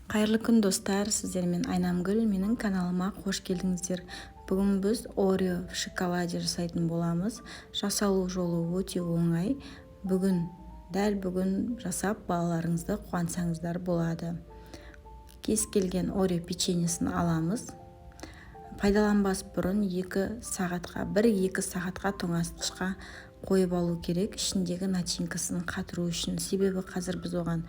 Қайырлы күн достар, сіздермен Айнамгүл, менің каналыма қош келдіңіздер. Бүгін біз Орео в шоколаде жасайтын боламыз. Жасалу жолы өте оңай. Дәл бүгін жасап балаларыңызды қуансаңыздар болады. Кез келген Орео печеньесін аламыз. Пайдаланбас бұрын 1-2 сағатқа тоңазытқышқа қойып алу керек, ішіндегі начинкасын қатыру үшін. Себебі қазір біз оған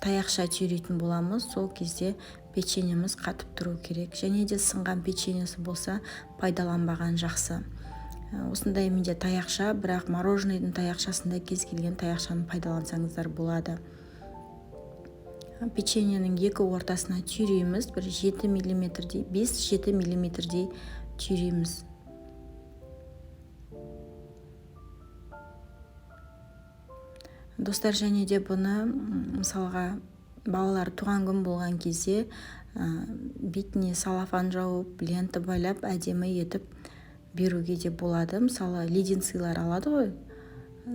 таяқша түйрейтін боламыз. Сол кезде печеньеміз қатып тұру керек. Және де сынған печеньесі болса пайдаланбаған жақсы. Осындай менде таяқша, бірақ мороженыйдың таяқшасында кез келген таяқшаны пайдалансаңыздар болады. Печеньенің 2 ортасына түйреміз, бір 5-7 миллиметрдей түйреміз. Достар, және де бұны мысалға балалар туған күн болған кезде бетіне салафан жауып, лента байлап, әдемі етіп беруге де болады. Мысалы, леденцилар алады ғой,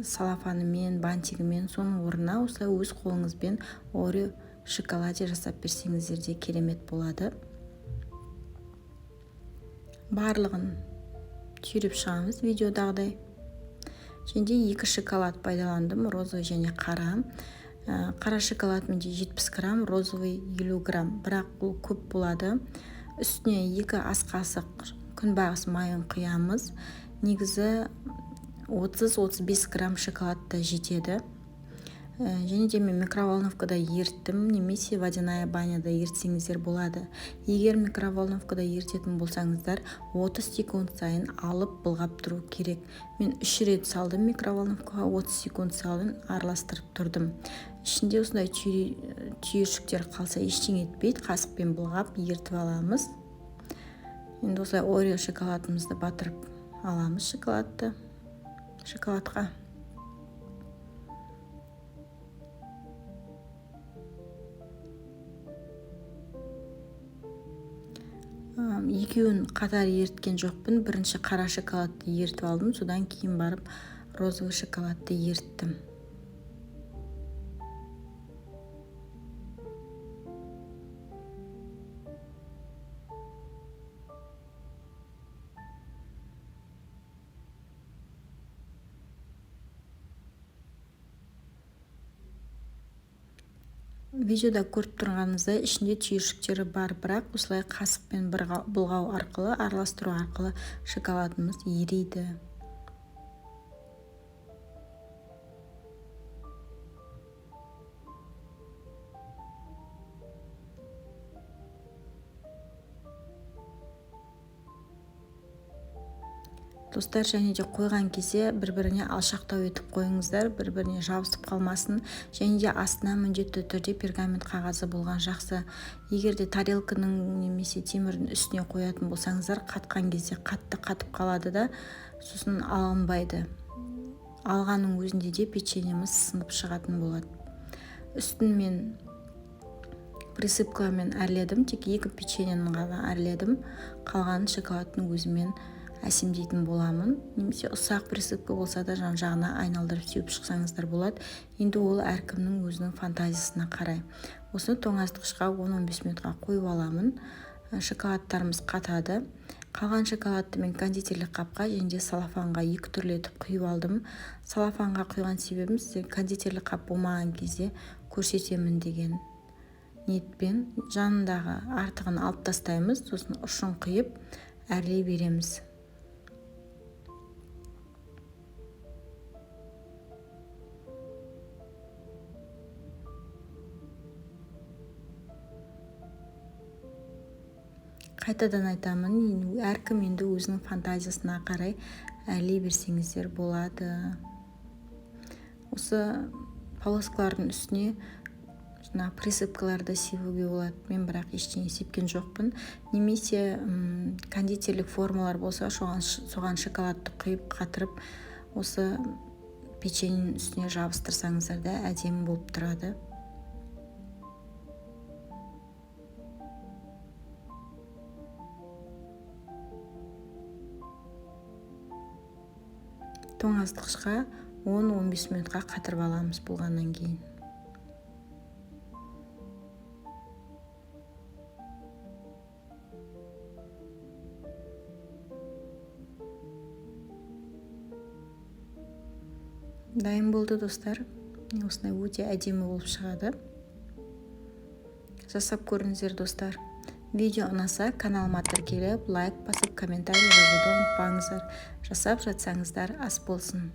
салафанымен, бантигімен, соның орнына осылай өз қолыңызбен Орео в шоколаде жасап берсеңіздер де керемет болады. Барлығын түйреп шығамыз видеодағыдай. Және 2 шоколад пайдаландым, розовый және қара. Қара шоколад менде 70 грамм, розовый 50 грамм. Бірақ бұл көп болады. Үстіне 2 ас қасық күнбағыс майын құямыз. Негізі 30-35 грамм шоколадта жетеді. Және де мен микроволновкада ерттім, немесе водяная баняда ертсеңіздер болады. Егер микроволновкада ертетін болсаңыздар, 30 секунд сайын алып былғап тұру керек. Мен 3 рет салдым микроволновкаға, 30 секунд салдым, араластырып тұрдым. Ішінде осындай түйіршіктер қалса ештеңе етпейді, қасықпен былғап ертіп аламыз. Енді осылай Орео шоколадымызды батырып аламыз шоколадқа. Екеуін қатар ерткен жоқпын. Бірінші қара шоколадты ертіп алдым, содан кейін барып розовый шоколадты ерттім. Видеода көріп тұрғаныңыздай ішінде түйіршіктері бар, бірақ осылай қасықпен былғау арқылы, араластыру арқылы шоколадымыз ериді. Достар, және де қойған кезде бір-біріне алшақтау етіп қойыңыздар, бір-біріне жабысып қалмасын. Және де астына міндетті түрде пергамент қағазы болған жақсы. Егер де тарелканың немесе темірдің үстіне қоятын болсаңыздар, қатқан кезде қатты қатып қалады да, сосын алынбайды. Алғанның өзінде де печеньеміз сынып шығатын болады. Үстін мен присыпкамен әрледім, тек 2 печеньені ғана әрледім. Қалған шоколадтың өзімен әсемдейтін боламын. Немесе ұсақ присыпка болса да жан-жағына айналдырып сеуіп шықсаңыздар болады. Енді ол әркімнің өзінің фантазиясына қарай. Осыны тоңазытқышқа 10-15 минутқа қойып аламын. Шоколадтарымыз қатады. Қалған шоколадты мен кондитерлік қапқа және де салафанға 2 түрлі етіп құйып алдым. Салафанға құйған себебім сізде кондитерлік қап болмаған кезде көрсетемін деген ниетпен. Жанындағы артығын алып тастаймыз, сосын ұшын құйып әрлей береміз. Қайтадан айтамын, әркім енді өзінің фантазиясына қарай әрлей берсеңіздер болады. Осы полоскалардың үстіне присыпкаларды сеуге болады. Мен бірақ ештеңе сепкен жоқпын. Немесе кондитерлік формалар болса, соған шоколадты құйып қатырып, осы печеньенің үстіне жабыстырсаңыздар да әдемі болып тұрады. Тоңазытқышқа 10-15 минутқа қатырып аламыз болғаннан кейін. дайын болды достар. Осындай өте әдемі болып шығады. Жасап көріңіздер достар. Видео ұнаса каналыма тіркеліп, лайк басып, комментарий жазуды ұмытпаңыздар. Жасап жатсаңыздар ас болсын.